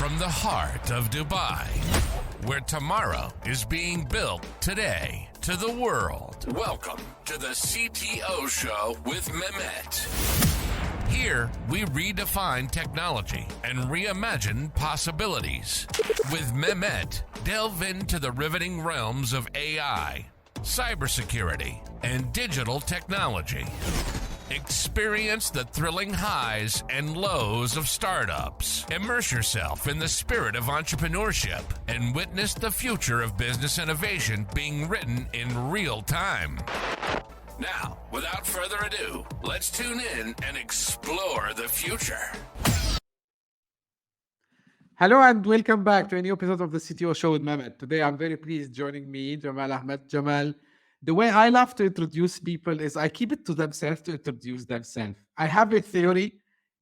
From the heart of Dubai, where tomorrow is being built today, to the world. Welcome to the CTO Show with Mehmet. Here, we redefine technology and reimagine possibilities. With Mehmet, delve into the riveting realms of AI, cybersecurity, and digital technology. Experience the thrilling highs and lows of startups. Immerse yourself in the spirit of entrepreneurship and witness the future of business innovation being written in real time. Now, without further ado, let's tune in and explore the future. Hello and welcome back to a new episode of the CTO Show with Mehmet. Today I'm very pleased joining me, Jamal Ahmed. Jamal, the way I love to introduce people is I keep it to themselves to introduce themselves. I have a theory.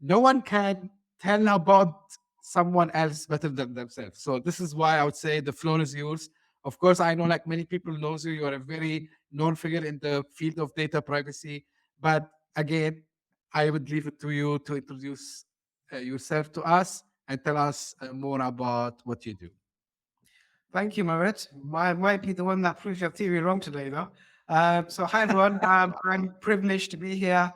No one can tell about someone else better than themselves. So this is why I would say the floor is yours. Of course, I know like many people knows you. You are a very known figure in the field of data privacy. But again, I would leave it to you to introduce yourself to us and tell us more about what you do. Thank you, Mehmet. I might be the one that proves your theory wrong today, though. So, hi, everyone. I'm privileged to be here.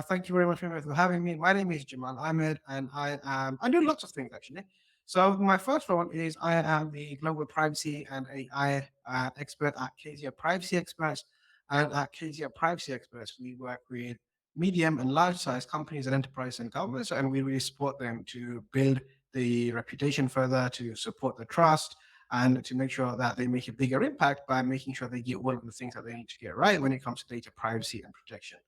Thank you very much for having me. My name is Jamal Ahmed, and I do lots of things, actually. So, my first role is I am the global privacy and AI expert at Kazient Privacy Experts. And at Kazient Privacy Experts, we work with medium and large-sized companies and enterprise and governments, and we really support them to build the reputation further, to support the trust, and to make sure that they make a bigger impact by making sure they get all of the things that they need to get right when it comes to data privacy and protection.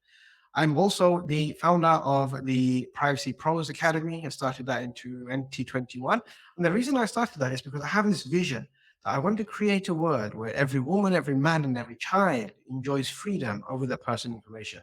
I'm also the founder of the Privacy Pros Academy. I started that in 2021. And the reason I started that is because I have this vision that I want to create a world where every woman, every man, and every child enjoys freedom over their personal information.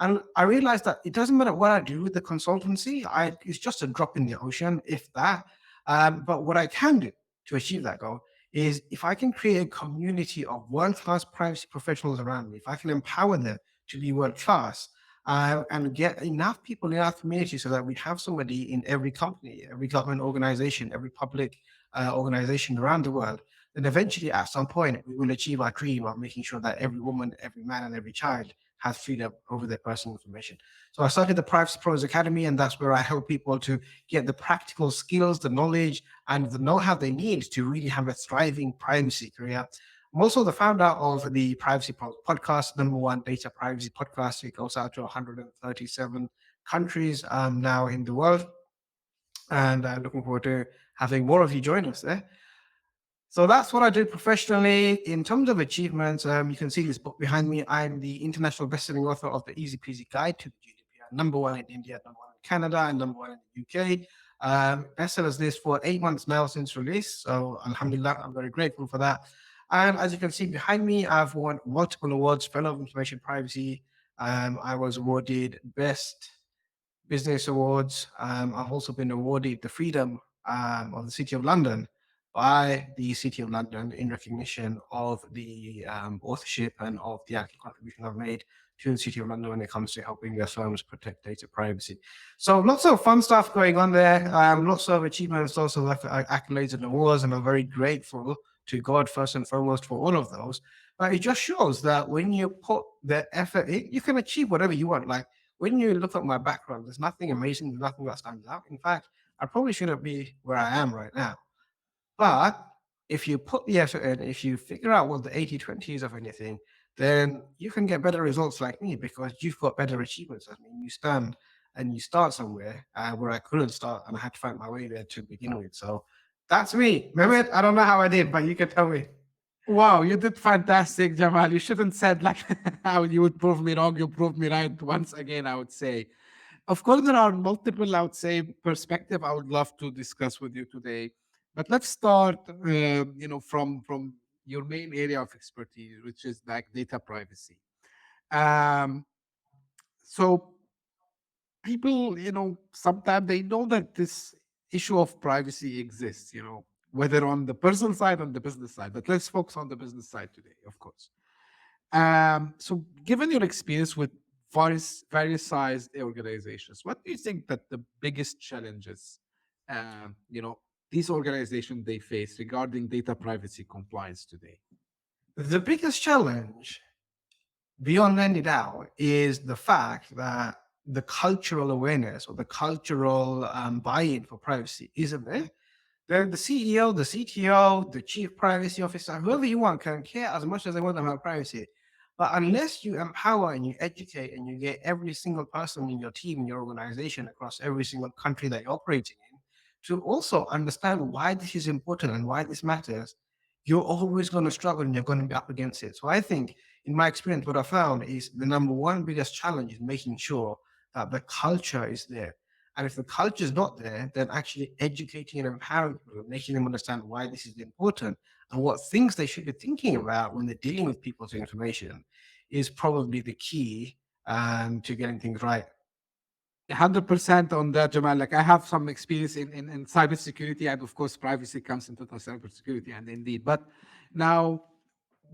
And I realized that it doesn't matter what I do with the consultancy. It's just a drop in the ocean, if that. But what I can do to achieve that goal is if I can create a community of world-class privacy professionals around me, if I can empower them to be world-class and get enough people in our community so that we have somebody in every company, every government organization, every public organization around the world, then eventually at some point we will achieve our dream of making sure that every woman, every man, and every child has freedom over their personal information. So I started the Privacy Pros Academy, and that's where I help people to get the practical skills, the knowledge, and the know-how they need to really have a thriving privacy career. I'm also the founder of the Privacy Pros podcast, #1 data privacy podcast. It goes out to 137 countries now in the world. And I'm looking forward to having more of you join us there. So that's what I do professionally. In terms of achievements, you can see this book behind me. I'm the international best-selling author of the Easy Peasy Guide to the GDPR, #1 in India, #1 in Canada, and #1 in the UK. Bestsellers list for 8 months now since release. So alhamdulillah, I'm very grateful for that. And as you can see behind me, I've won multiple awards, Fellow of Information Privacy. I was awarded Best Business Awards. I've also been awarded the Freedom of the City of London by the City of London in recognition of the authorship and of the actual contribution I've made to the City of London when it comes to helping their firms protect data privacy. So lots of fun stuff going on there, lots of achievements, lots of accolades and awards, and I'm very grateful to God first and foremost for all of those. But it just shows that when you put the effort in, you can achieve whatever you want. Like when you look at my background, there's nothing amazing, there's nothing that stands out. In fact, I probably shouldn't be where I am right now. But if you put the effort in, if you figure out what the 80-20 is of anything, then you can get better results like me because you've got better achievements. I mean, you stand and you start somewhere where I couldn't start and I had to find my way there to begin with. So that's me. Mehmet, I don't know how I did, but you can tell me. Wow, you did fantastic, Jamal. You shouldn't said like how you would prove me wrong. You proved me right once again, I would say. Of course, there are multiple, I would say, perspective I would love to discuss with you today. But let's start, from your main area of expertise, which is like data privacy. Um, so people, sometimes they know that this issue of privacy exists, whether on the personal side or the business side. But let's focus on the business side today, of course. So given your experience with various sized organizations, what do you think that the biggest challenges, these organizations they face regarding data privacy compliance today? The biggest challenge, beyond any doubt, is the fact that the cultural awareness or the cultural buy-in for privacy isn't there. The CEO, the CTO, the chief privacy officer, whoever you want can care as much as they want about privacy. But unless you empower and you educate and you get every single person in your team, in your organization, across every single country that you're operating in, to also understand why this is important and why this matters, you're always going to struggle and you're going to be up against it. So I think, in my experience, what I found is the number one biggest challenge is making sure that the culture is there. And if the culture is not there, then actually educating and empowering people, making them understand why this is important and what things they should be thinking about when they're dealing with people's information is probably the key to getting things right. 100% on that, Jamal. Like I have some experience in cybersecurity, and of course, privacy comes into the cybersecurity, and indeed. But now,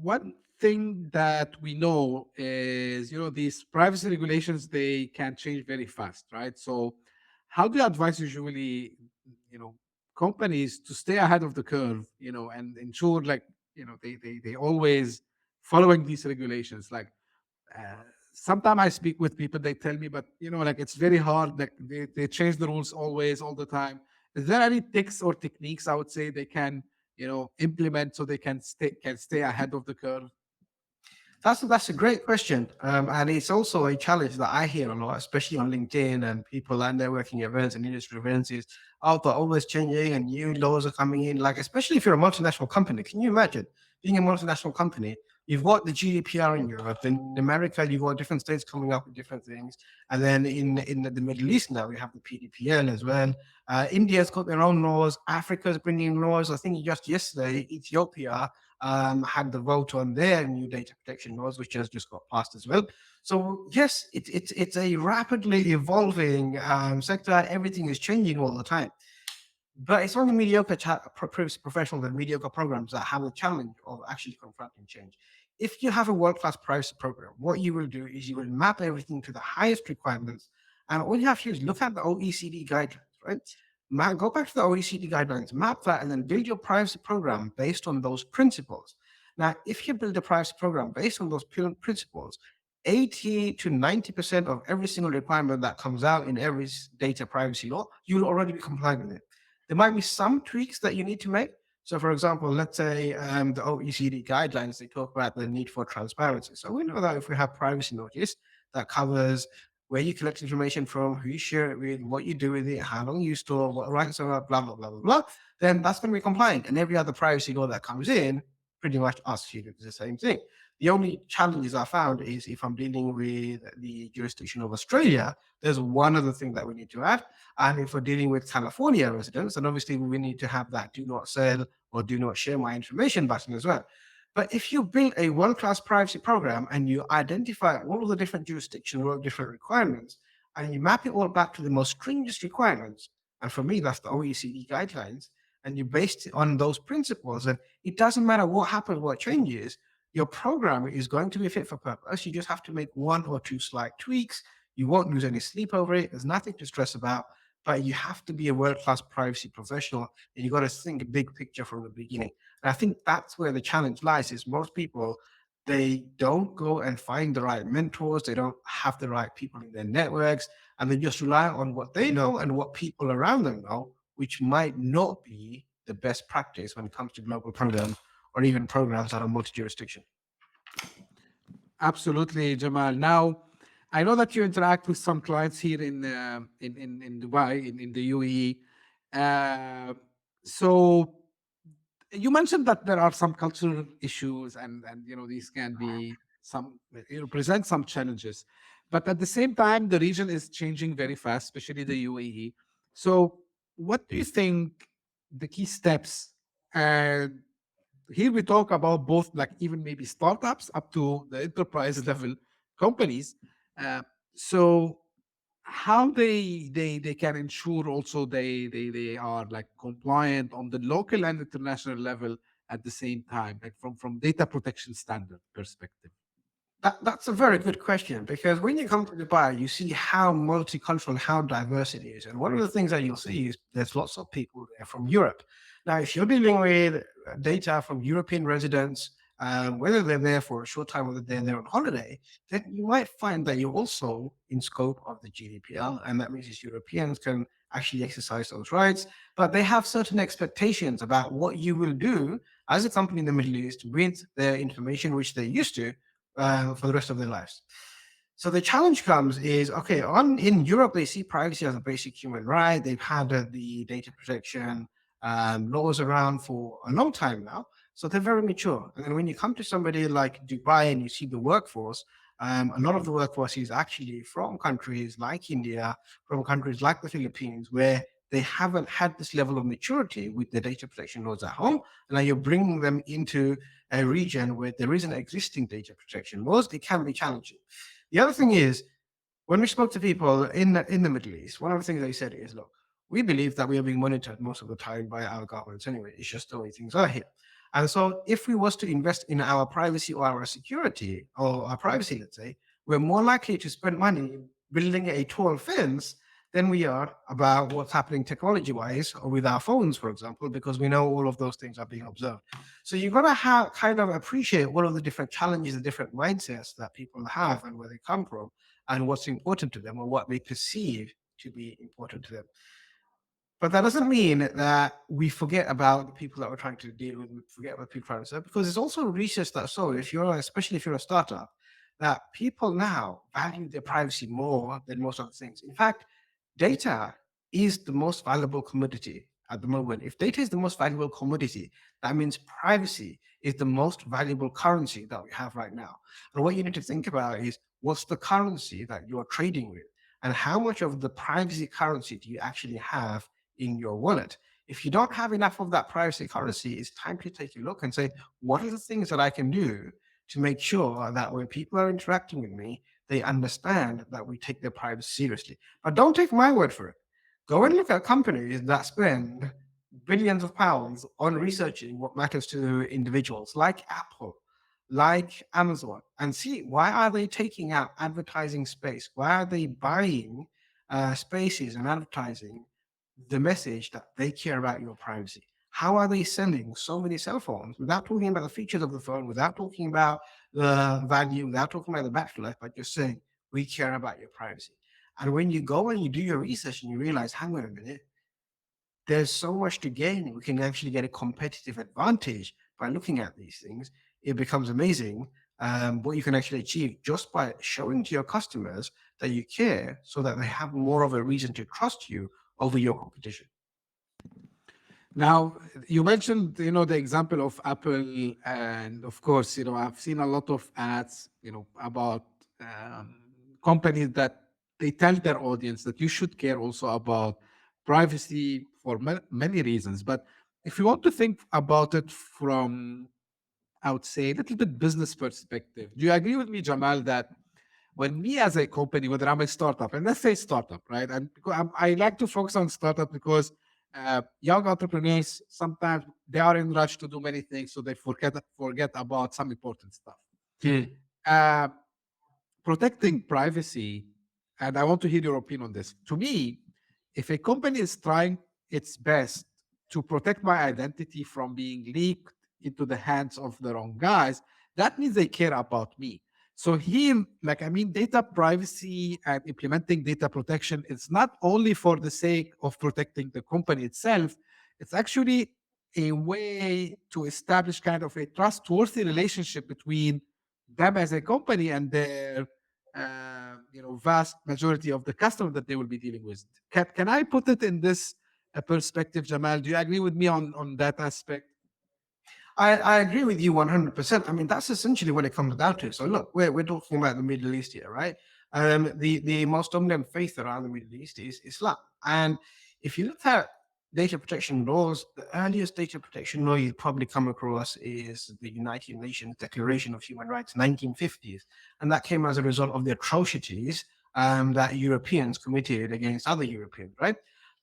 one thing that we know is, these privacy regulations they can change very fast, right? So, how do you advise usually, you know, companies to stay ahead of the curve, and ensure like, they always following these regulations, like uh, sometimes I speak with people, they tell me, but like it's very hard. Like they change the rules always, all the time. Is there any tricks or techniques I would say they can, implement so they can stay ahead of the curve? That's a great question, and it's also a challenge that I hear a lot, especially on LinkedIn and people and networking events and industry events. Is they're always changing and new laws are coming in. Like especially if you're a multinational company, can you imagine being a multinational company? You've got the GDPR in Europe, in America you've got different states coming up with different things, and then in the Middle East now we have the PDPL as well. India's got their own laws. Africa's bringing laws. I think just yesterday Ethiopia had the vote on their new data protection laws, which has just got passed as well. So yes, it's a rapidly evolving sector. Everything is changing all the time. But it's only mediocre professionals and mediocre programs that have the challenge of actually confronting change. If you have a world-class privacy program, what you will do is you will map everything to the highest requirements, and all you have to do is look at the OECD guidelines, right? Go back to the OECD guidelines, map that, and then build your privacy program based on those principles. Now, if you build a privacy program based on those principles, 80 to 90% of every single requirement that comes out in every data privacy law, you'll already be compliant with it. There might be some tweaks that you need to make. So, for example, let's say the OECD guidelines, they talk about the need for transparency. So we know that if we have privacy notice that covers where you collect information from, who you share it with, what you do with it, how long you store, what rights are, blah, blah, blah, blah, blah, then that's going to be compliant. And every other privacy law that comes in pretty much asks you to do the same thing. The only challenges I found is if I'm dealing with the jurisdiction of Australia, there's one other thing that we need to add. And if we're dealing with California residents, then obviously we need to have that do not sell or do not share my information button as well. But if you build a world-class privacy program and you identify all of the different jurisdictions, all of the different requirements, and you map it all back to the most stringent requirements, and for me, that's the OECD guidelines, and you base it on those principles, and it doesn't matter what happens, what changes, your program is going to be fit for purpose. You just have to make one or two slight tweaks. You won't lose any sleep over it. There's nothing to stress about, but you have to be a world-class privacy professional, and you got to think big picture from the beginning. And I think that's where the challenge lies is most people, they don't go and find the right mentors. They don't have the right people in their networks, and they just rely on what they know and what people around them know, which might not be the best practice when it comes to global programs or even programs that are multi-jurisdiction. Absolutely, Jamal. Now, I know that you interact with some clients here in Dubai, in the UAE. So you mentioned that there are some cultural issues, and these can be some present some challenges, but at the same time, the region is changing very fast, especially the UAE. So, what do you think the key steps? And here we talk about both, like even maybe startups up to the enterprise level companies. Uh, so how they can ensure also they are like compliant on the local and international level at the same time, like from data protection standard perspective. That's a very good question, because when you come to Dubai, you see how multicultural, how diverse it is. And one of the things that you'll see is there's lots of people there from Europe. Now, if you're dealing with data from European residents, whether they're there for a short time or they're there on holiday, then you might find that you're also in scope of the GDPR. And that means Europeans can actually exercise those rights, but they have certain expectations about what you will do as a company in the Middle East with their information, which they're used to for the rest of their lives. So the challenge comes is, okay, in Europe, they see privacy as a basic human right. They've had the data protection laws around for a long time now. So they're very mature. And then when you come to somebody like Dubai and you see the workforce, a lot of the workforce is actually from countries like India, from countries like the Philippines, where they haven't had this level of maturity with the data protection laws at home. And now you're bringing them into a region where there isn't existing data protection laws. It can be challenging. The other thing is, when we spoke to people in the Middle East, one of the things they said is, look, we believe that we are being monitored most of the time by our governments anyway. It's just the way things are here. And so if we was to invest in our privacy or our security or our privacy, let's say, we're more likely to spend money building a tall fence than we are about what's happening technology-wise or with our phones, for example, because we know all of those things are being observed. So you've got to kind of appreciate all of the different challenges, the different mindsets that people have and where they come from and what's important to them or what they perceive to be important to them. But that doesn't mean that we forget about the people that we're trying to deal with, we forget about people trying to serve, because there's also research that shows, especially if you're a startup, that people now value their privacy more than most other things. In fact, data is the most valuable commodity at the moment. If data is the most valuable commodity, that means privacy is the most valuable currency that we have right now. And what you need to think about is, what's the currency that you're trading with? And how much of the privacy currency do you actually have in your wallet? If you don't have enough of that privacy currency, it's time to take a look and say, what are the things that I can do to make sure that when people are interacting with me, they understand that we take their privacy seriously. But don't take my word for it. Go and look at companies that spend billions of pounds on researching what matters to individuals, like Apple, like Amazon, and see, why are they taking out advertising space? Why are they buying spaces and advertising the message that they care about your privacy? How are they selling so many cell phones without talking about the features of the phone, without talking about the value, without talking about the battery life, but just saying, we care about your privacy? And when you go and you do your research and you realize, hang on a minute, there's so much to gain. We can actually get a competitive advantage by looking at these things. It becomes amazing what you can actually achieve just by showing to your customers that you care, so that they have more of a reason to trust you over your competition. Now, you mentioned, the example of Apple, and of course, I've seen a lot of ads, about companies that they tell their audience that you should care also about privacy for many reasons. But if you want to think about it from, I would say, a little bit business perspective, do you agree with me, Jamal, that when me as a company, whether I'm a startup, and let's say startup, right? And I like to focus on startup because young entrepreneurs, sometimes they are in rush to do many things, so they forget about some important stuff. Uh, protecting privacy, and I want to hear your opinion on this. To me, if a company is trying its best to protect my identity from being leaked into the hands of the wrong guys, that means they care about me. So here, data privacy and implementing data protection, it's not only for the sake of protecting the company itself, it's actually a way to establish kind of a trustworthy relationship between them as a company and their vast majority of the customer that they will be dealing with. Can I put it in this perspective, Jamal? Do you agree with me on that aspect? I agree with you 100%. I mean, that's essentially what it comes down to. So look, we're talking about the Middle East here, right? The most dominant faith around the Middle East is Islam. And if you look at data protection laws, the earliest data protection law you probably come across is the United Nations Declaration of Human Rights, 1950s. And that came as a result of the atrocities that Europeans committed against other Europeans, right?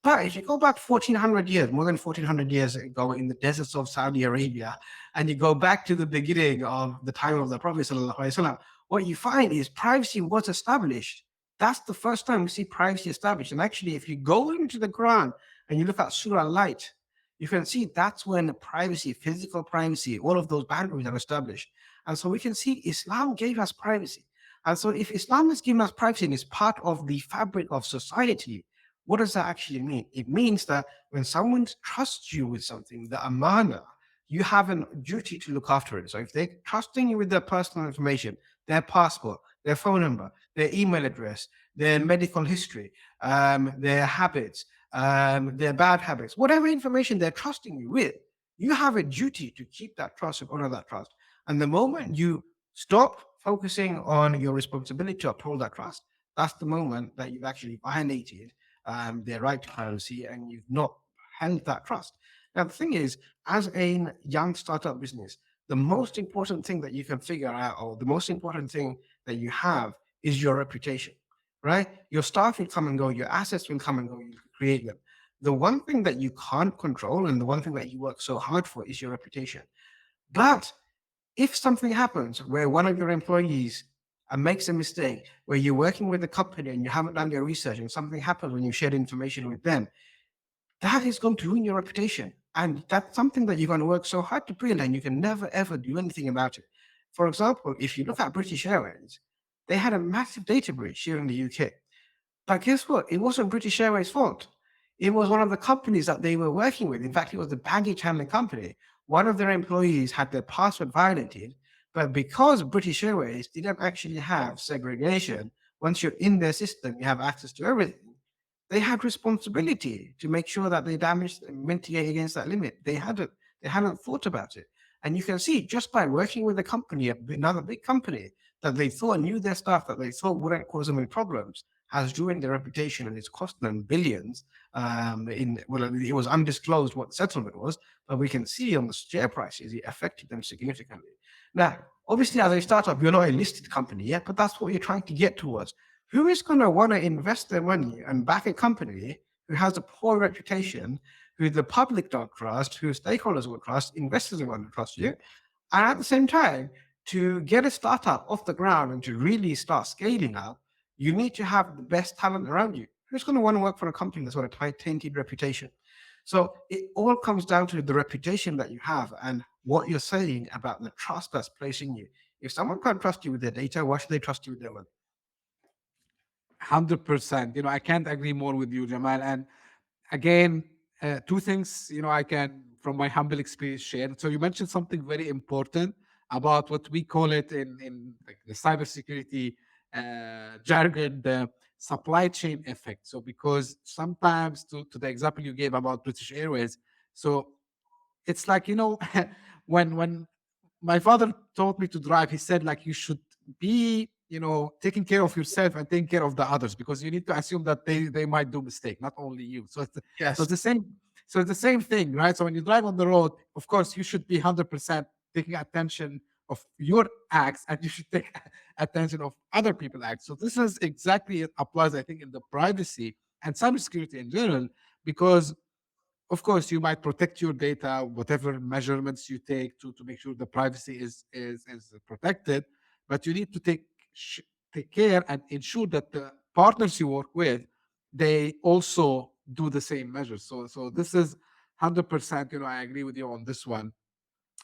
But if you go back 1400 years, more than 1400 years ago in the deserts of Saudi Arabia, and you go back to the beginning of the time of the Prophet ﷺ, what you find is privacy was established. That's the first time we see privacy established. And actually, if you go into the Quran and you look at Surah Light, you can see that's when privacy, physical privacy, all of those boundaries are established. And so we can see Islam gave us privacy. And so if Islam has given us privacy and is part of the fabric of society, what does that actually mean? It means that when someone trusts you with something, the amana, you have a duty to look after it. So if they're trusting you with their personal information, their passport, their phone number, their email address, their medical history, their habits, their bad habits, whatever information they're trusting you with, you have a duty to keep that trust and honor that trust. And the moment you stop focusing on your responsibility to uphold that trust, that's the moment that you've actually violated their right to privacy and you've not held that trust. Now, the thing is, as a young startup business, the most important thing that you can figure out, or the most important thing that you have, is your reputation, right? Your staff will come and go, your assets will come and go, you create them. The one thing that you can't control and the one thing that you work so hard for is your reputation. But if something happens where one of your employees makes a mistake, where you're working with a company and you haven't done your research and something happens when you share information with them, that is going to ruin your reputation. And that's something that you're going to work so hard to build and you can never, ever do anything about it. For example, if you look at British Airways, they had a massive data breach here in the UK. But guess what? It wasn't British Airways' fault. It was one of the companies that they were working with. In fact, it was the baggage handling company. One of their employees had their password violated, but because British Airways didn't actually have segregation, once you're in their system, you have access to everything. They had responsibility to make sure that they damaged and mitigate against that limit. They hadn't thought about it. And you can see just by working with a company, another big company, that they thought knew their staff, that they thought wouldn't cause them any problems, has ruined their reputation and it's cost them billions. It was undisclosed what the settlement was, but we can see on the share prices it affected them significantly. Now, obviously, as a startup, you're not a listed company yet, but that's what you're trying to get towards. Who is going to want to invest their money and back a company who has a poor reputation, who the public don't trust, who stakeholders will trust, investors will trust you, and at the same time, to get a startup off the ground and to really start scaling up, you need to have the best talent around you. Who's going to want to work for a company that's got a tainted reputation? So it all comes down to the reputation that you have and what you're saying about the trust that's placed in you. If someone can't trust you with their data, why should they trust you with their money? 100%. I can't agree more with you, Jamal. And again, two things, I can, from my humble experience, share. So you mentioned something very important about what we call it in like the cybersecurity jargon, the supply chain effect. So because sometimes, to the example you gave about British Airways, so it's like, when my father taught me to drive, he said, like, you should be, taking care of yourself and taking care of the others, because you need to assume that they might do mistake, not only you. So Yes. it's the same. So it's the same thing, right? So when you drive on the road, of course, you should be 100% taking attention of your acts, and you should take attention of other people's acts. So this is exactly, it applies, I think, in the privacy and cybersecurity in general, because of course you might protect your data, whatever measurements you take to make sure the privacy is protected, but you need to take care and ensure that the partners you work with, they also do the same measures. So this is 100%, I agree with you on this one.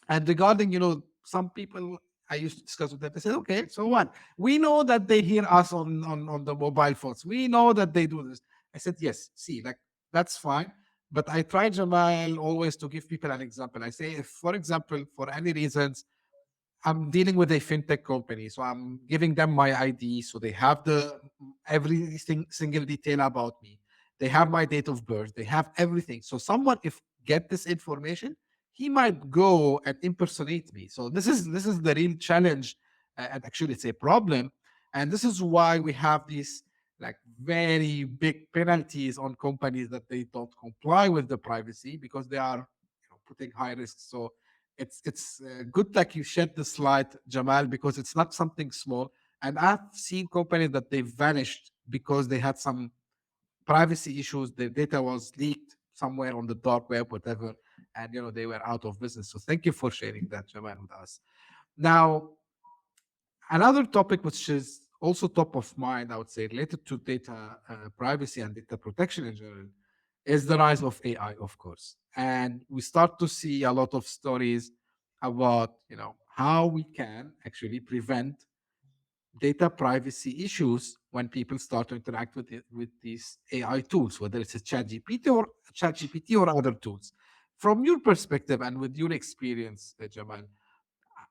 And regarding, some people I used to discuss with them, they said, okay, so what? We know that they hear us on the mobile phones. We know that they do this. I said, yes, see, like, that's fine. But I try, Jamal, always to give people an example. I say, if, for example, for any reasons, I'm dealing with a fintech company, so I'm giving them my ID, so they have the single detail about me. They have my date of birth. They have everything. So someone, if get this information, he might go and impersonate me. So this is the real challenge, and actually it's a problem. And this is why we have these like very big penalties on companies that they don't comply with the privacy, because they are putting high risks. So it's good like you shared the slide, Jamal, because it's not something small. And I've seen companies that they vanished because they had some privacy issues. Their data was leaked somewhere on the dark web, whatever, and they were out of business. So thank you for sharing that, Jamal, with us. Now, Another topic which is also top of mind, I would say, related to data privacy and data protection in general, is the rise of AI, of course. And we start to see a lot of stories about, how we can actually prevent data privacy issues when people start to interact with with these AI tools, whether it's a ChatGPT or other tools. From your perspective and with your experience, Jamal,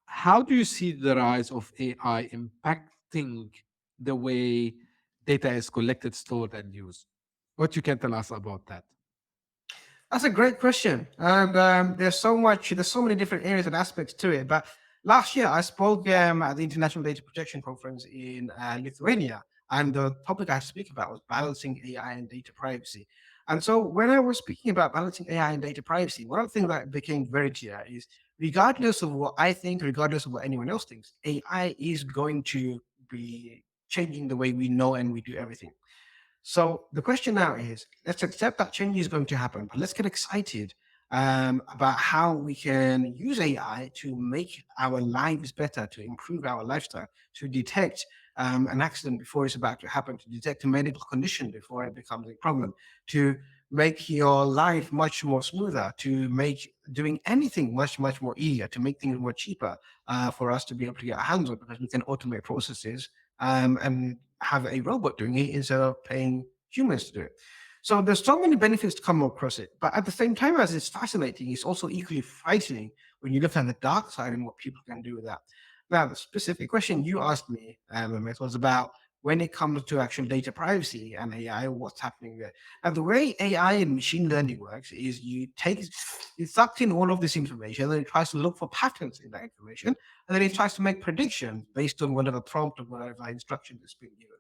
how do you see the rise of AI impacting the way data is collected, stored, and used? What you can tell us about that? That's a great question. And there's so many different areas and aspects to it. But last year, I spoke at the International Data Protection Conference in Lithuania. And the topic I speak about was balancing AI and data privacy. And so when I was speaking about balancing AI and data privacy, one of the things that became very clear is regardless of what I think, regardless of what anyone else thinks, AI is going to be changing the way we know and we do everything. So the question now is, let's accept that change is going to happen, but let's get excited about how we can use AI to make our lives better, to improve our lifestyle, to detect an accident before it's about to happen, to detect a medical condition before it becomes a problem, to make your life much more smoother, to make doing anything much, much more easier, to make things more cheaper for us to be able to get our hands on because we can automate processes and have a robot doing it instead of paying humans to do it. So there's so many benefits to come across it. But at the same time as it's fascinating, it's also equally frightening when you look at the dark side and what people can do with that. Now, the specific question you asked me, Mehmet, was about when it comes to actual data privacy and AI, what's happening there. And the way AI and machine learning works is you suck in all of this information, and then it tries to look for patterns in that information, and then it tries to make predictions based on whatever prompt or whatever instruction is being given.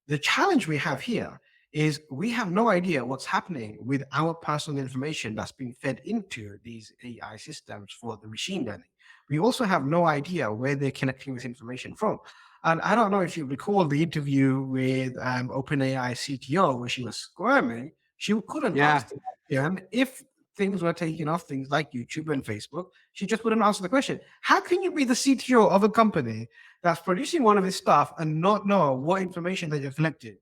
The challenge we have here is we have no idea what's happening with our personal information that's being fed into these AI systems for the machine learning. We also have no idea where they're connecting this information from. And I don't know if you recall the interview with OpenAI CTO where she was squirming. She couldn't Yeah, ask the question if things were taking off, things like YouTube and Facebook. She just wouldn't answer the question. How can you be the CTO of a company that's producing one of this stuff and not know what information that you're collecting?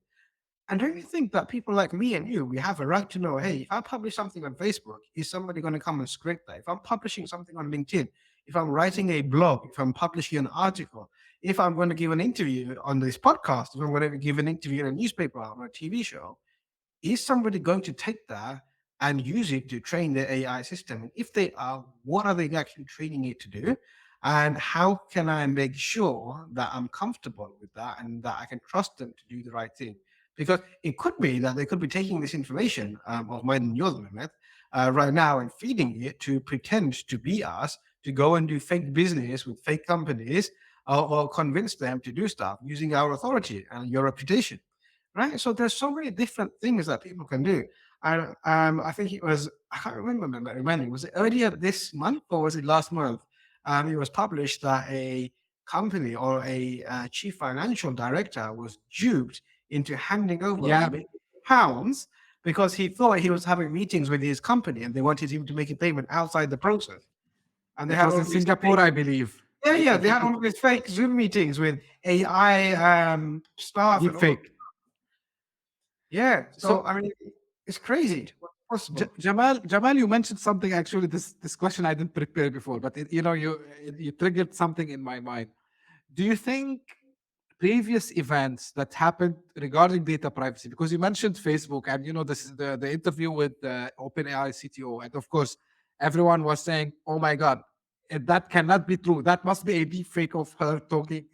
And don't you think that people like me and you, we have a right to know, hey, if I publish something on Facebook, is somebody going to come and scrape that? If I'm publishing something on LinkedIn, if I'm writing a blog, if I'm publishing an article, if I'm going to give an interview on this podcast, if I'm going to give an interview in a newspaper or a TV show, is somebody going to take that and use it to train their AI system? And if they are, what are they actually training it to do? And how can I make sure that I'm comfortable with that and that I can trust them to do the right thing? Because it could be that they could be taking this information of mine and yours, Mehmet, right now and feeding it to pretend to be us, to go and do fake business with fake companies or convince them to do stuff using our authority and your reputation, right? So there's so many different things that people can do. And I think it was, I can't remember when, was it earlier this month or was it last month? It was published that a company or a chief financial director was duped into handing over yeah. £1 million because he thought he was having meetings with his company and they wanted him to make a payment outside the process. And they It had was all in these Singapore, I believe. yeah, they had all these fake Zoom meetings with AI staff Deep and all. fake. Yeah, so So, I mean, it's crazy. What's possible? Jamal, you mentioned something actually. This question I didn't prepare before, but you triggered something in my mind. Do you think previous events that happened regarding data privacy, because you mentioned Facebook and this is the interview with the OpenAI CTO, and of course everyone was saying, oh my god, that cannot be true, that must be a deep fake of her talking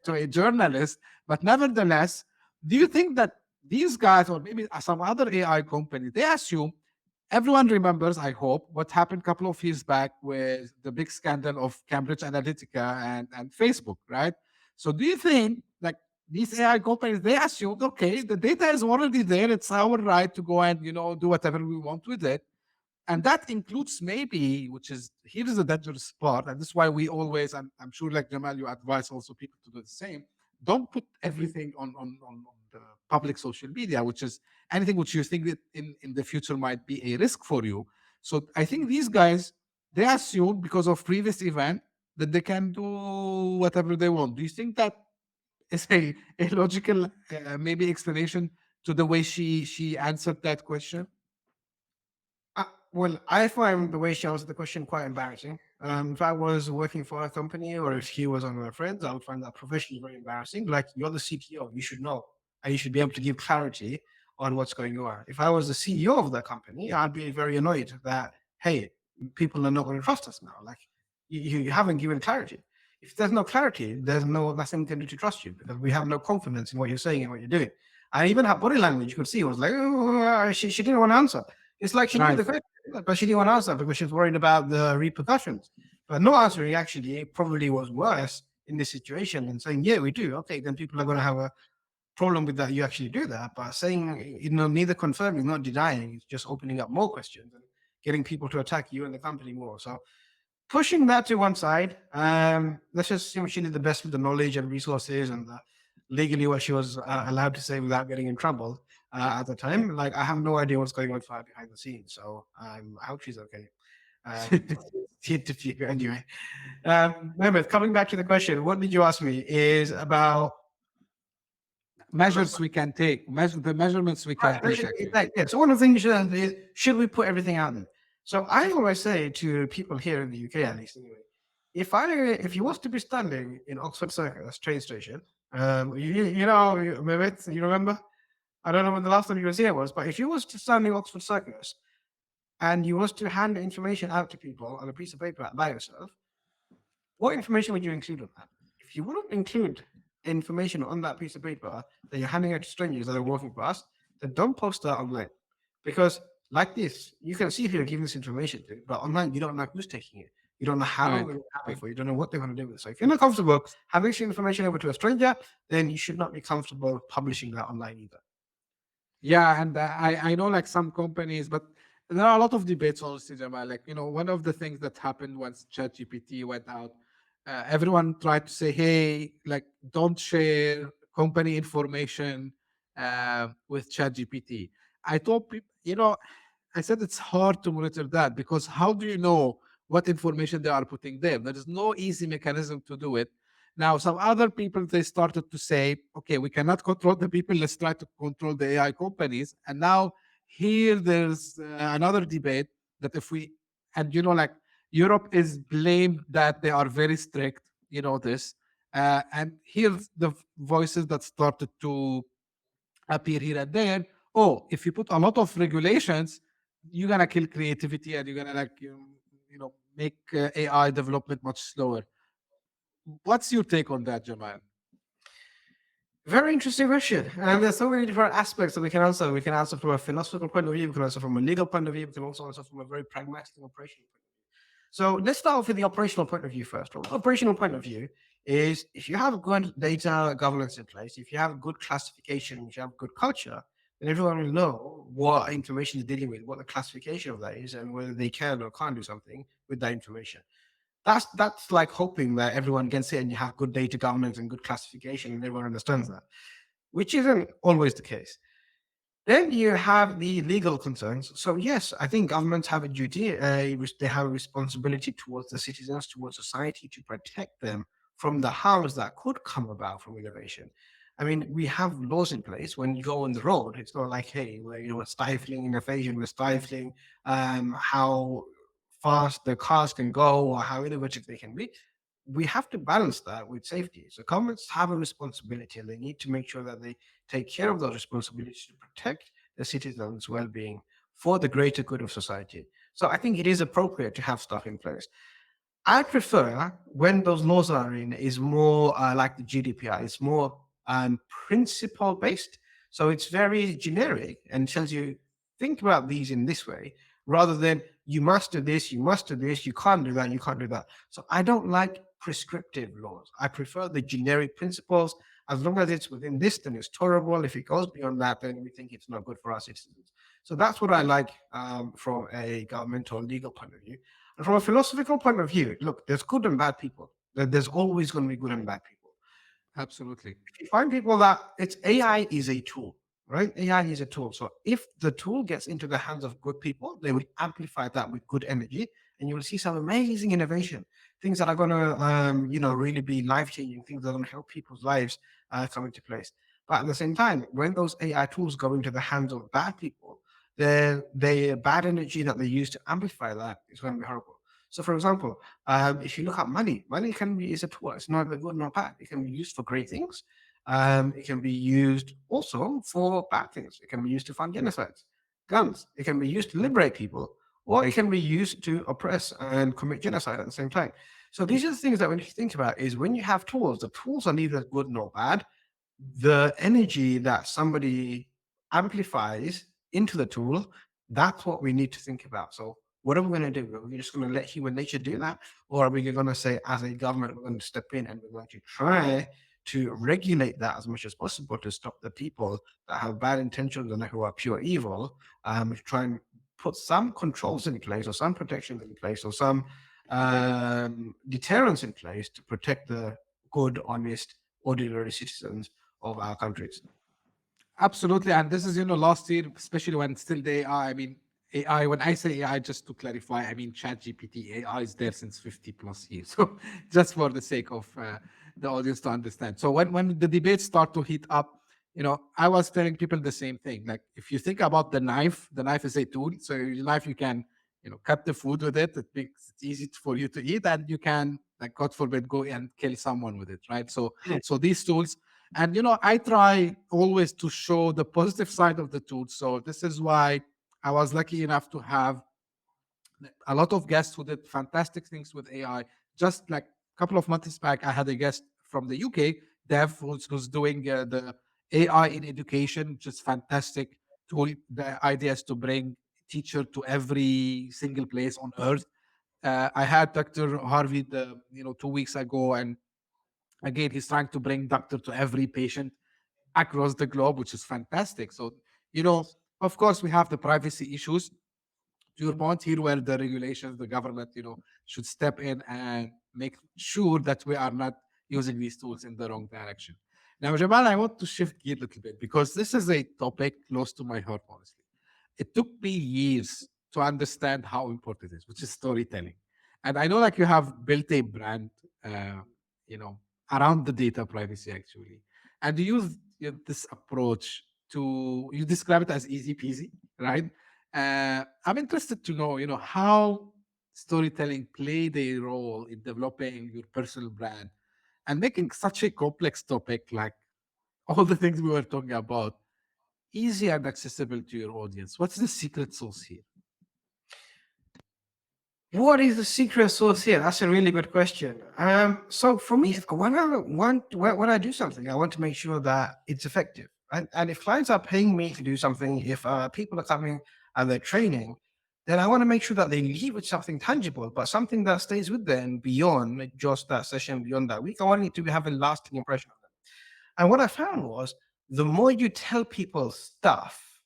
to a journalist. But nevertheless, do you think that these guys or maybe some other AI company, they assume everyone remembers, I hope, what happened a couple of years back with the big scandal of Cambridge Analytica and Facebook, right? So do you think like these AI companies, they assumed, okay, the data is already there, it's our right to go and do whatever we want with it. And that includes maybe, which is here is the dangerous part, and this is why we always, I'm sure like Jamal, you advise also people to do the same. Don't put everything on the public social media, which is anything which you think that in the future might be a risk for you. So I think these guys, they assume because of previous event, that they can do whatever they want. Do you think that is a logical maybe explanation to the way she answered that question? Well, I find the way she answered the question quite embarrassing. If I was working for a company or if she was one of my friends, I would find that professionally very embarrassing. Like, you're the CTO, you should know, and you should be able to give clarity on what's going on. If I was the CEO of that company, I'd be very annoyed that, hey, people are not going to trust us now. Like, you haven't given clarity. If there's no clarity, there's nothing to trust you because we have no confidence in what you're saying and what you're doing. And even her body language, you could see, was like, oh, she didn't want to answer. It's like she knew the question, but she didn't want to answer because she was worried about the repercussions. But no answering actually probably was worse in this situation than saying, yeah, we do. Okay, then people are going to have a problem with that. You actually do that. But saying, neither confirming, not denying, it's just opening up more questions and getting people to attack you and the company more. So pushing that to one side, let's just assume she did the best with the knowledge and resources and legally what she was allowed to say without getting in trouble at the time. Like, I have no idea what's going on for her behind the scenes, so I hope she's okay. Anyway, Mehmet, coming back to the question, what did you ask me is about Measures we can take, the measurements we can take. yeah. So one of the things is, should we put everything out there? So I always say to people here in the UK, at least anyway, if you was to be standing in Oxford Circus train station, Mehmet, you remember? I don't know when the last time you was here was, but if you was to stand in Oxford Circus and you was to hand the information out to people on a piece of paper by yourself, what information would you include on that? If you wouldn't include information on that piece of paper that you're handing out to strangers that are walking past, then don't post that online. Because like this, you can see who you're giving this information to, but online you don't know who's taking it. You don't know how long they're happy for. You don't know what they're going to do with it. So if you're not comfortable having this information over to a stranger, then you should not be comfortable publishing that online either. Yeah, and I know like some companies, but there are a lot of debates honestly, Jamal. Like, one of the things that happened once ChatGPT went out, everyone tried to say, hey, like, don't share company information with ChatGPT. I told people, I said it's hard to monitor that because how do you know what information they are putting there? There is no easy mechanism to do it. Now, some other people, they started to say, okay, we cannot control the people. Let's try to control the AI companies. And now here there's another debate that like Europe is blamed that they are very strict, this. And here's the voices that started to appear here and there. Oh, if you put a lot of regulations, you're going to kill creativity and you're going to make AI development much slower. What's your take on that, Jamal? Very interesting question. And there's so many different aspects that we can answer. We can answer from a philosophical point of view. We can answer from a legal point of view. We can also answer from a very pragmatic and operational point of view. So let's start off with the operational point of view first. From the operational point of view is if you have good data governance in place, if you have good classification, if you have good culture, then everyone will know what information is dealing with, what the classification of that is, and whether they can or can't do something with that information. That's like hoping that everyone gets it and you have good data governance and good classification and everyone understands that, which isn't always the case. Then you have the legal concerns. So yes, I think governments have a duty, they have a responsibility towards the citizens, towards society to protect them from the harms that could come about from innovation. I mean, we have laws in place. When you go on the road, it's not like, hey, we're stifling innovation, we're stifling how fast the cars can go or how innovative they can be. We have to balance that with safety. So governments have a responsibility and they need to make sure that they take care of those responsibilities to protect the citizens' well-being for the greater good of society. So I think it is appropriate to have stuff in place. I prefer when those laws are in is more like the GDPR. It's more principle-based. So it's very generic and tells you, think about these in this way, rather than you must do this, you must do this, you can't do that, you can't do that. So I don't like prescriptive laws. I prefer the generic principles. As long as it's within this, then it's tolerable. If it goes beyond that, then we think it's not good for our citizens. So that's what I like from a governmental legal point of view. And from a philosophical point of view, look, there's good and bad people. There's always going to be good and bad people. Absolutely. If you find people that AI is a tool, right? AI is a tool. So if the tool gets into the hands of good people, they will amplify that with good energy, and you will see some amazing innovation, things that are going to, really be life changing, things that are going to help people's lives come into place. But at the same time, when those AI tools go into the hands of bad people, the bad energy that they use to amplify that is going to be horrible. So, for example, if you look at money, money can be is a tool. It's neither good nor bad. It can be used for great things. It can be used also for bad things. It can be used to fund genocides, guns. It can be used to liberate people, or it can be used to oppress and commit genocide at the same time. So these are the things that we need to think about is when you have tools, the tools are neither good nor bad. The energy that somebody amplifies into the tool, that's what we need to think about. So what are we going to do? Are we just going to let human nature do that? Or are we going to say, as a government, we're going to step in and we're going to try to regulate that as much as possible to stop the people that have bad intentions and who are pure evil, try and put some controls in place or some protections in place or some deterrence in place to protect the good, honest, ordinary citizens of our countries. Absolutely. And this is, last year, especially when still the AI, I mean, AI, when I say AI, just to clarify, I mean, ChatGPT AI is there since 50 plus years. So just for the sake of the audience to understand. So when the debates start to heat up, I was telling people the same thing. Like, if you think about the knife is a tool. So your knife, you can, cut the food with it. It makes it easy for you to eat, and you can, like, God forbid, go and kill someone with it, right? So, Yeah. so these tools, and I try always to show the positive side of the tool. So this is why I was lucky enough to have a lot of guests who did fantastic things with AI. Just like a couple of months back, I had a guest from the UK, Dev, who's doing the AI in education, just fantastic tool. The idea is to bring teacher to every single place on earth. I had Dr. Harvey, 2 weeks ago, and again, he's trying to bring doctor to every patient across the globe, which is fantastic. So, of course, we have the privacy issues. To your point here, where the regulations, the government, should step in and make sure that we are not using these tools in the wrong direction. Now, Jamal, I want to shift gear a little bit because this is a topic close to my heart, honestly. It took me years to understand how important it is, which is storytelling. And I know, like, you have built a brand, uh, you know, around the data privacy actually, and you use this approach to you describe it as easy peasy, right? I'm interested to know, how storytelling played a role in developing your personal brand and making such a complex topic like all the things we were talking about easy and accessible to your audience. What's the secret sauce here? What is the secret sauce here? That's a really good question. So for me, when I do something, I want to make sure that it's effective. And if clients are paying me to do something, if people are coming and they're training, then I want to make sure that they leave with something tangible, but something that stays with them beyond just that session, beyond that week. I want it to have a lasting impression of them. And what I found was the more you tell people stuff,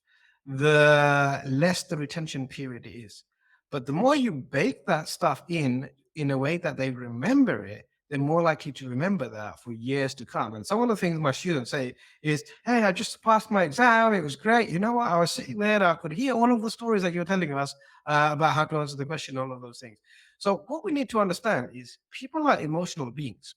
the less the retention period is. But the more you bake that stuff in a way that they remember it, they're more likely to remember that for years to come. And some of the things my students say is, hey, I just passed my exam. It was great. You know what? I was sitting there and I could hear all of the stories that you're telling us about how to answer the question, all of those things. So what we need to understand is people are emotional beings,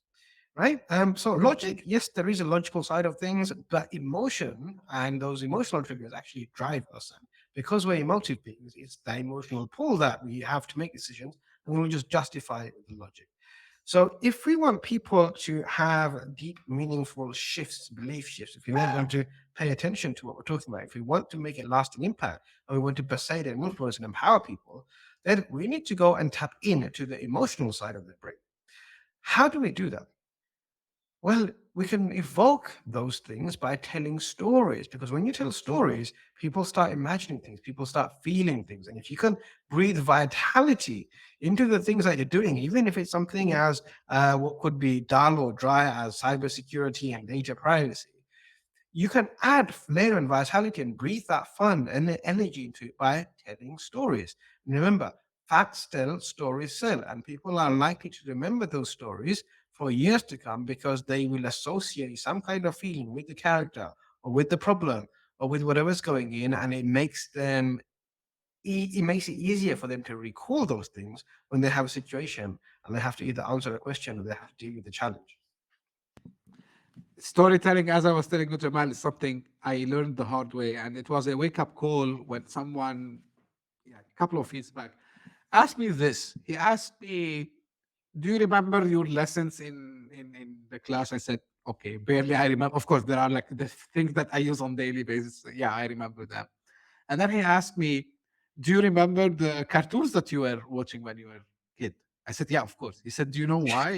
right? So logic, yes, there is a logical side of things, but emotion and those emotional triggers actually drive us. And because we're emotive beings, it's the emotional pull that we have to make decisions, and we just justify it with the logic. So if we want people to have deep, meaningful shifts, belief shifts, if we want them to pay attention to what we're talking about, if we want to make a lasting impact, and we want to persuade and influence and empower people, then we need to go and tap into the emotional side of the brain. How do we do that? Well, we can evoke those things by telling stories, because when you tell stories, people start imagining things, people start feeling things. And if you can breathe vitality into the things that you're doing, even if it's something as what could be dull or dry as cybersecurity and data privacy, you can add flair and vitality and breathe that fun and the energy into it by telling stories. And remember, facts tell, stories sell, and people are likely to remember those stories for years to come because they will associate some kind of feeling with the character or with the problem or with whatever's going in, and it makes them it makes it easier for them to recall those things when they have a situation and they have to either answer a question or they have to deal with the challenge. Storytelling, as I was telling you, Jamal, is something I learned the hard way, and it was a wake-up call when someone, a couple of years back, asked me this. He asked me, "Do you remember your lessons in the class?" I said, "Okay, barely. I remember. Of course, there are like the things that I use on daily basis. Yeah, I remember them." And then he asked me, "Do you remember the cartoons that you were watching when you were a kid?" I said, "Yeah, of course." He said, "Do you know why?"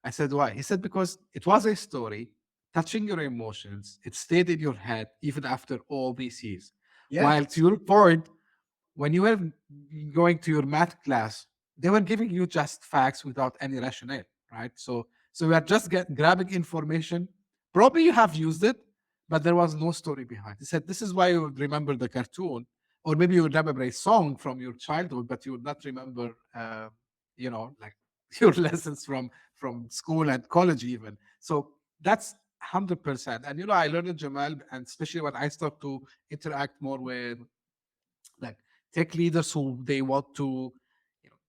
I said, "Why?" He said, "Because it was a story touching your emotions. It stayed in your head even after all these years." Yeah. While to your point, when you were going to your math class, they were giving you just facts without any rationale, right? So we are just grabbing information. Probably you have used it, but there was no story behind. He said, "This is why you would remember the cartoon, or maybe you would remember a song from your childhood, but you would not remember, like your lessons from school and college even." So that's 100%. And I learned, Jamal, and especially when I start to interact more with like tech leaders who they want to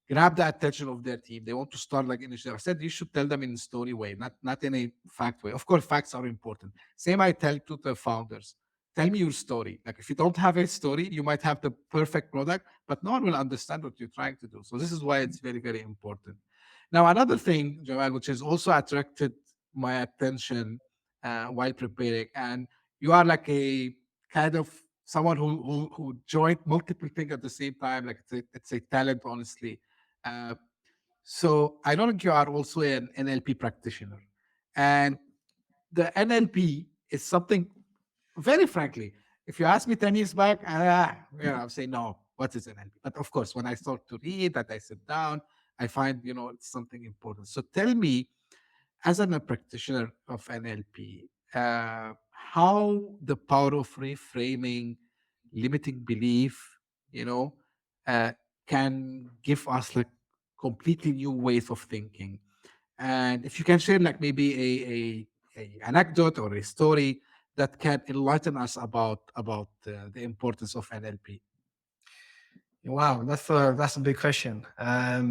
grab the attention of their team. They want to start like initiative. I said you should tell them in a story way, not in a fact way. Of course, facts are important. Same I tell to the founders. Tell me your story. Like if you don't have a story, you might have the perfect product, but no one will understand what you're trying to do. So this is why it's very, very important. Now, another thing, Jamal, which has also attracted my attention while preparing, and you are like a kind of someone who joined multiple things at the same time. Like it's a talent, honestly. Uh, so I know that you are also an NLP practitioner, and the NLP is something. Very frankly, if you ask me 10 years back, I'll say no. What is NLP? But of course, when I start to read, that I sit down, I find it's something important. So tell me, as a practitioner of NLP, how the power of reframing limiting belief, uh, can give us like completely new ways of thinking. And if you can share like maybe a anecdote or a story that can enlighten us about the importance of NLP. Wow, that's a big question.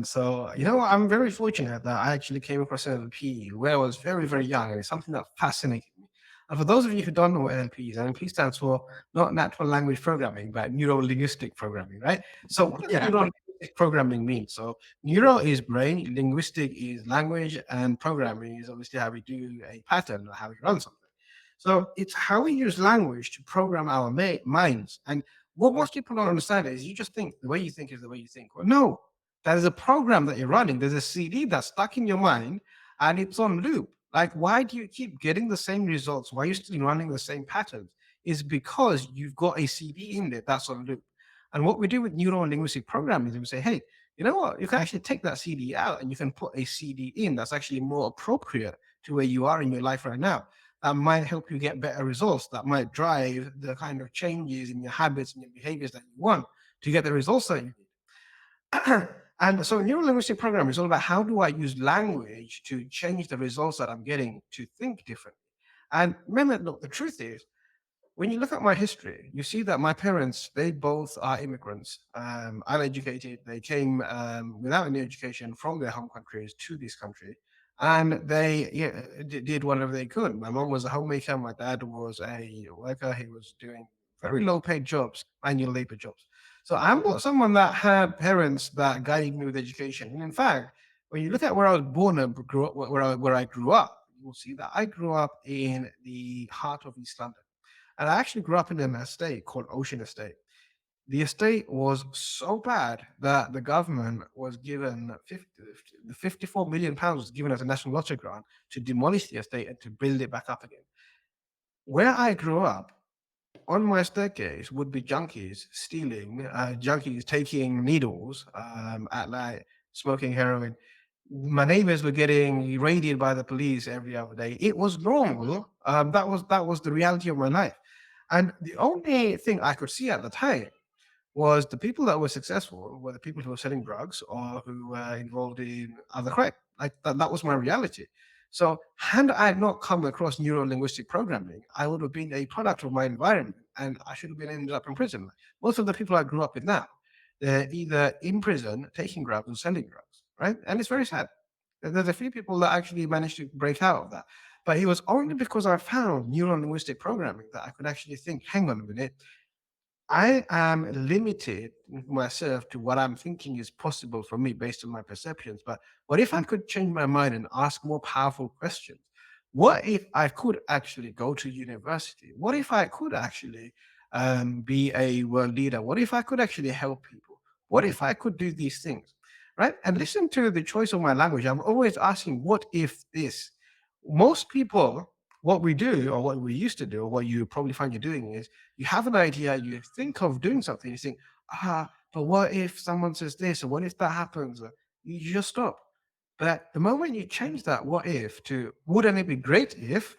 So I'm very fortunate that I actually came across NLP when I was very, very young, and it's something that fascinated me. And for those of you who don't know what NLP is, NLP stands for not natural language programming, but neuro-linguistic programming, right? So what does Yeah. neuro-linguistic programming mean? So neuro is brain, linguistic is language, and programming is obviously how we do a pattern or how we run something. So it's how we use language to program our minds. And what most people don't understand is you just think the way you think is the way you think. Well, no, there's a program that you're running. There's a CD that's stuck in your mind and it's on loop. Like, why do you keep getting the same results? Why are you still running the same patterns? Is because you've got a CD in there that's on loop. And what we do with neuro-linguistic programming is we say, hey, you know what? You can actually take that CD out and you can put a CD in that's actually more appropriate to where you are in your life right now. That might help you get better results, that might drive the kind of changes in your habits and your behaviors that you want to get the results that you need. And so neuro-linguistic programming is all about how do I use language to change the results that I'm getting to think differently. And remember, look, the truth is, when you look at my history, you see that my parents, they both are immigrants, uneducated. They came without any education from their home countries to this country. And they did whatever they could. My mom was a homemaker. My dad was a worker. He was doing very low paid jobs, manual labor jobs. So I'm not someone that had parents that guided me with education. And in fact, when you look at where I was born and grew up, where I grew up, you will see that I grew up in the heart of East London. And I actually grew up in an estate called Ocean Estate. The estate was so bad that the government was given 54 million pounds was given as a national lottery grant to demolish the estate and to build it back up again. Where I grew up, on my staircase would be junkies stealing, junkies taking needles at night, smoking heroin. My neighbors were getting raided by the police every other day. It was normal. That was the reality of my life. And the only thing I could see at the time was the people that were successful were the people who were selling drugs or who were involved in other crime. Like that was my reality. So had I not come across neuro-linguistic programming, I would have been a product of my environment and I should have been ended up in prison. Most of the people I grew up with now, they're either in prison, taking drugs or selling drugs, right? And it's very sad. There's a few people that actually managed to break out of that. But it was only because I found neuro-linguistic programming that I could actually think, hang on a minute, I am limited myself to what I'm thinking is possible for me based on my perceptions. But what if I could change my mind and ask more powerful questions? What if I could actually go to university? What if I could actually be a world leader? What if I could actually help people? What if I could do these things? Right? And listen to the choice of my language. I'm always asking, what if this? Most people, what we do, or what we used to do, or what you probably find you're doing is you have an idea, you think of doing something, you think, but what if someone says this, or what if that happens? You just stop. But the moment you change that what if to wouldn't it be great if,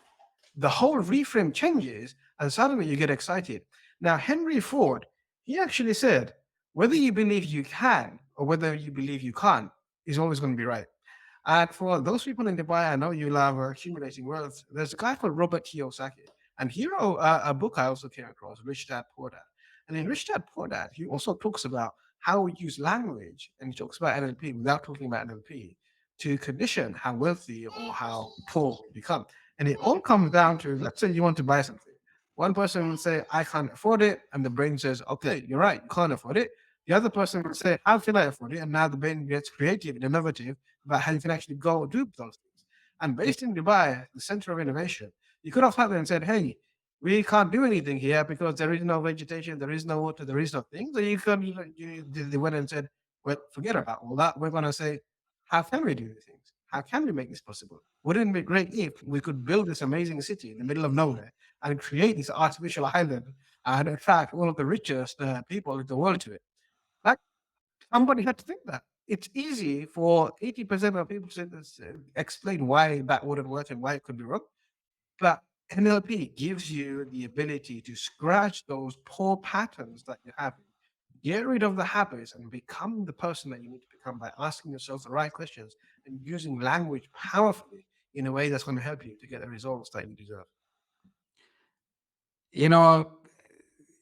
the whole reframe changes and suddenly you get excited. Now, Henry Ford, he actually said, whether you believe you can or whether you believe you can't is always going to be right. And for those people in Dubai, I know you love accumulating wealth. There's a guy called Robert Kiyosaki, and he wrote a book I also came across, Rich Dad Poor Dad. And in Rich Dad Poor Dad, he also talks about how we use language, and he talks about NLP without talking about NLP to condition how wealthy or how poor we become. And it all comes down to, let's say you want to buy something. One person will say, I can't afford it. And the brain says, okay, you're right, you can't afford it. The other person will say, how can I afford it? And now the brain gets creative and innovative about how you can actually go do those things. And based in Dubai, the center of innovation, you could have sat there and said, hey, we can't do anything here because there is no vegetation, there is no water, there is no thing. So you could, they went and said, well, forget about all that. We're going to say, how can we do these things? How can we make this possible? Wouldn't it be great if we could build this amazing city in the middle of nowhere and create this artificial island and attract one of the richest people in the world to it? Like, somebody had to think that. It's easy for 80% of people to explain why that wouldn't work and why it could be wrong. But NLP gives you the ability to scratch those poor patterns that you have, get rid of the habits, and become the person that you need to become by asking yourself the right questions and using language powerfully in a way that's going to help you to get the results that you deserve. You know,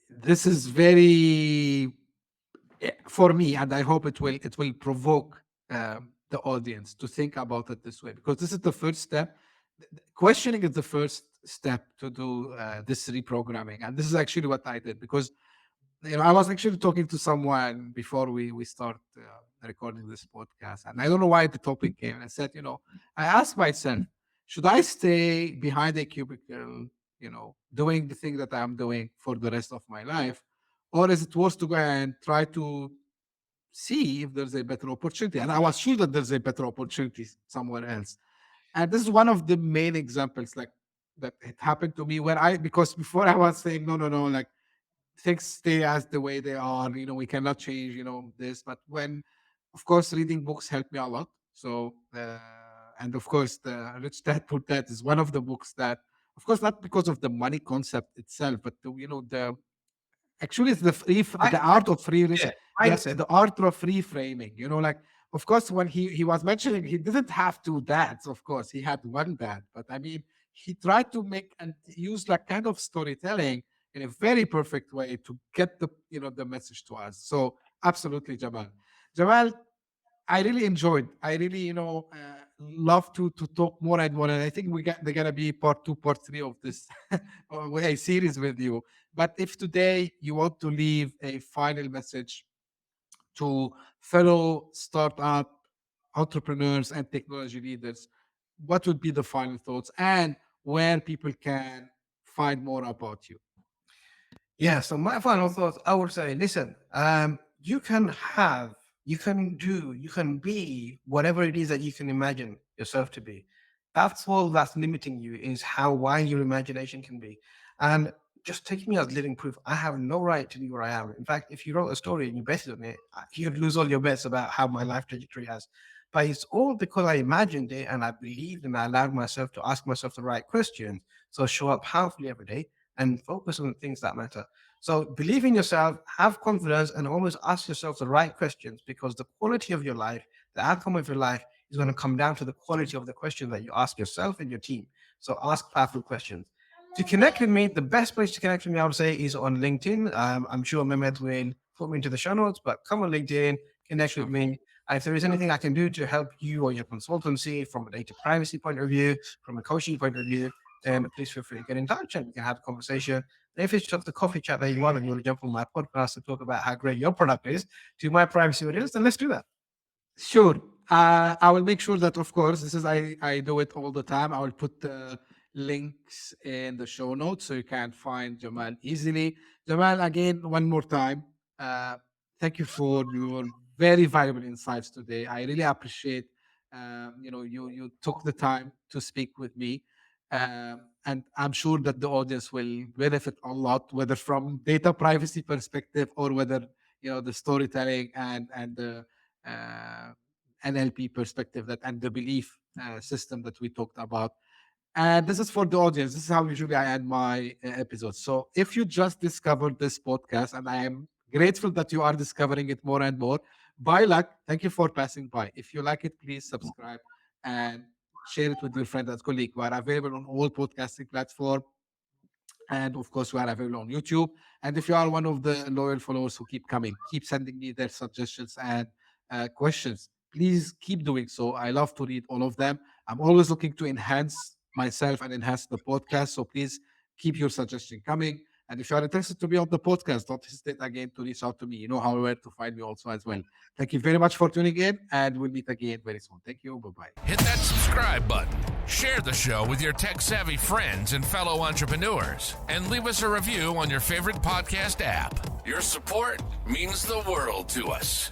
this is very for me, and I hope it will provoke the audience to think about it this way, because this is the first step. Questioning is the first step to do this reprogramming, and this is actually what I did, because I was actually talking to someone before we start recording this podcast, and I don't know why the topic came. And I said, I asked myself, should I stay behind a cubicle, doing the thing that I'm doing for the rest of my life, or is it worth to go and try to see if there's a better opportunity? And I was sure that there's a better opportunity somewhere else. And this is one of the main examples, like that it happened to me when because before I was saying, no, like things stay as the way they are, we cannot change, this. But when, of course, reading books helped me a lot. So, and of course, the Rich Dad Poor Dad is one of the books that, of course, not because of the money concept itself, but the actually, it's the art of Yeah, the art of reframing. Like, of course, when he was mentioning, he didn't have two dads. Of course, he had one dad, but I mean, he tried to make and use like kind of storytelling in a very perfect way to get the message to us. So, absolutely, Jamal. Jamal, I really enjoyed. I really, love to talk more and more. And I think they're gonna be part 2, part 3 of this a series with you. But if today you want to leave a final message to fellow startup entrepreneurs and technology leaders, what would be the final thoughts and where people can find more about you? Yeah, so my final thoughts, I would say, listen, you can you can be whatever it is that you can imagine yourself to be. That's all that's limiting you is how wide your imagination can be. And just take me as living proof. I have no right to be where I am. In fact, if you wrote a story and you betted on it, you'd lose all your bets about how my life trajectory has. But it's all because I imagined it and I believed and I allowed myself to ask myself the right questions. So show up powerfully every day and focus on the things that matter. So believe in yourself, have confidence, and always ask yourself the right questions, because the quality of your life, the outcome of your life is going to come down to the quality of the question that you ask yourself and your team. So ask powerful questions. To connect with me, the best place to connect with me, I would say, is on LinkedIn. I'm sure Mehmet will put me into the show notes, but come on LinkedIn, connect with me. If there is anything I can do to help you or your consultancy from a data privacy point of view, from a coaching point of view, then please feel free to get in touch and we can have a conversation. And if it's just the coffee chat that you want and you want to jump on my podcast to talk about how great your product is to my privacy audience, then let's do that. Sure. I will make sure that, of course, I do it all the time. I will put the links in the show notes so you can find Jamal easily. Jamal, again, one more time, thank you for your very valuable insights today. I really appreciate, you took the time to speak with me. And I'm sure that the audience will benefit a lot, whether from data privacy perspective or whether, the storytelling and the uh, NLP perspective and the belief system that we talked about. And this is for the audience. This is how usually I end my episodes. So if you just discovered this podcast, and I am grateful that you are discovering it more and more, by luck, thank you for passing by. If you like it, please subscribe and share it with your friend and colleague. We are available on all podcasting platforms. And of course, we are available on YouTube. And if you are one of the loyal followers who keep coming, keep sending me their suggestions and questions, please keep doing so. I love to read all of them. I'm always looking to enhance myself and enhance the podcast. So please keep your suggestion coming. And if you are interested to be on the podcast, don't hesitate again to reach out to me. You know how where to find me also as well. Thank you very much for tuning in, and we'll meet again very soon. Thank you. Bye-bye. Hit that subscribe button, share the show with your tech-savvy friends and fellow entrepreneurs, and leave us a review on your favorite podcast app. Your support means the world to us.